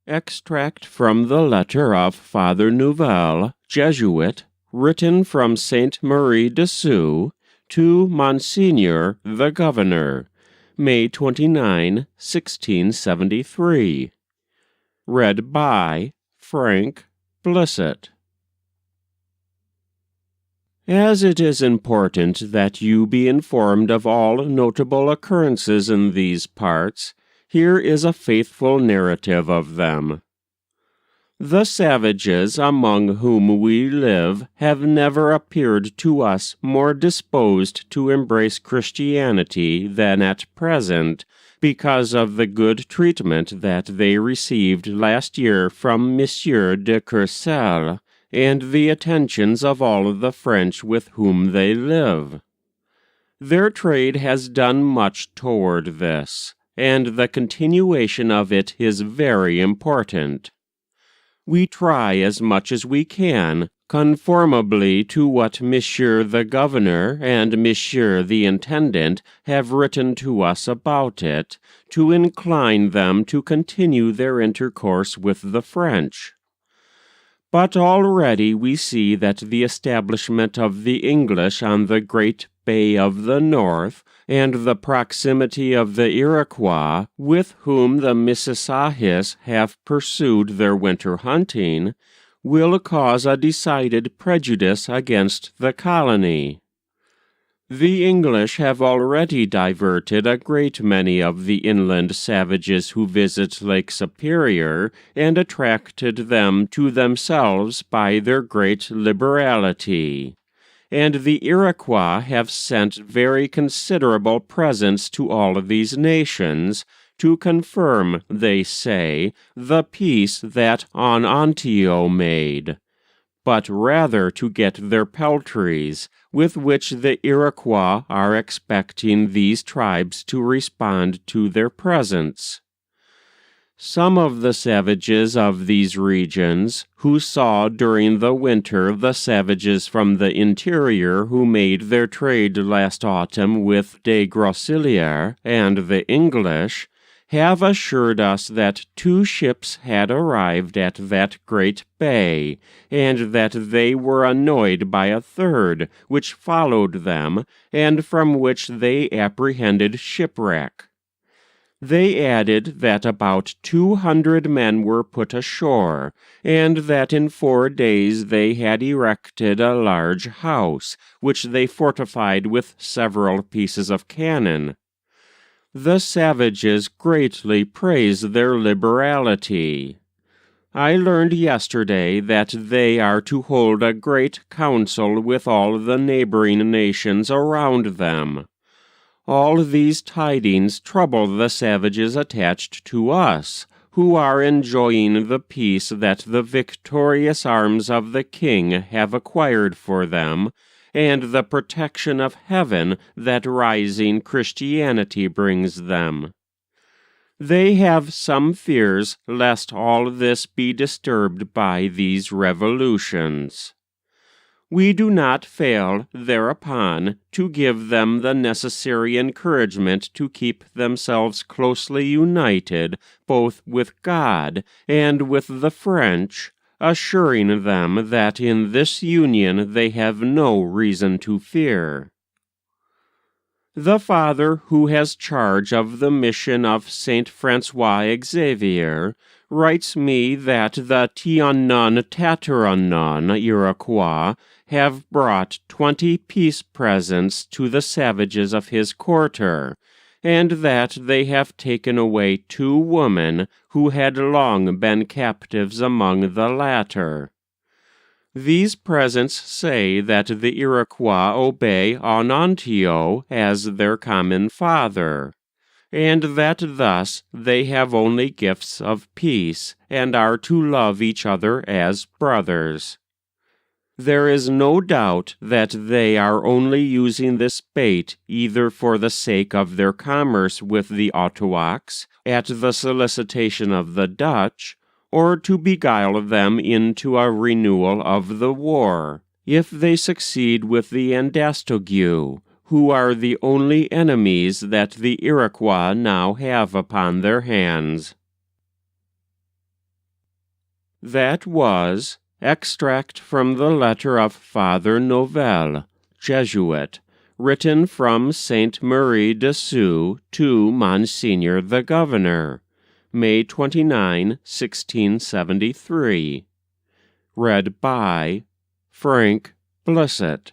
Extract from the letter of Father Nouvel, Jesuit, written from Sainte Marie de Sault to Monseigneur the Governor, May 29, 1673. Read by Frank Blissett. As it is important that you be informed of all notable occurrences in these parts, here is a faithful narrative of them. The savages among whom we live have never appeared to us more disposed to embrace Christianity than at present, because of the good treatment that they received last year from Monsieur de Courcelle, and the attentions of all the French with whom they live. Their trade has done much toward this, and the continuation of it is very important. We try as much as we can, conformably to what Monsieur the Governor and Monsieur the Intendant have written to us about it, to incline them to continue their intercourse with the French. But already we see that the establishment of the English on the great Bay of the North, and the proximity of the Iroquois, with whom the Mississaugas have pursued their winter hunting, will cause a decided prejudice against the colony. The English have already diverted a great many of the inland savages who visit Lake Superior, and attracted them to themselves by their great liberality. And the Iroquois have sent very considerable presents to all these nations, to confirm, they say, the peace that Onnontio made, but rather to get their peltries, with which the Iroquois are expecting these tribes to respond to their presents. Some of the savages of these regions, who saw during the winter the savages from the interior who made their trade last autumn with de Groseilliers and the English, have assured us that 2 ships had arrived at that great bay, and that they were annoyed by a 3rd, which followed them, and from which they apprehended shipwreck. They added that about 200 men were put ashore, and that in 4 days they had erected a large house, which they fortified with several pieces of cannon. The savages greatly praise their liberality. I learned yesterday that they are to hold a great council with all the neighboring nations around them. All these tidings trouble the savages attached to us, who are enjoying the peace that the victorious arms of the king have acquired for them, and the protection of heaven that rising Christianity brings them. They have some fears lest all this be disturbed by these revolutions. We do not fail, thereupon, to give them the necessary encouragement to keep themselves closely united both with God and with the French, assuring them that in this union they have no reason to fear. The Father who has charge of the mission of Saint François Xavier writes me that the Tionnontateronnon Iroquois have brought 20 peace presents to the savages of his quarter, and that they have taken away 2 women who had long been captives among the latter. These presents say that the Iroquois obey Onnontio as their common father, and that thus they have only gifts of peace, and are to love each other as brothers. There is no doubt that they are only using this bait either for the sake of their commerce with the Ottawacs, at the solicitation of the Dutch, or to beguile them into a renewal of the war, if they succeed with the Andastogué, who are the only enemies that the Iroquois now have upon their hands. That was extract from the letter of Father Nouvel, Jesuit, written from Ste Marie de Sault to Monseigneur the Governor, May 29, 1673. Read by Frank Blissett.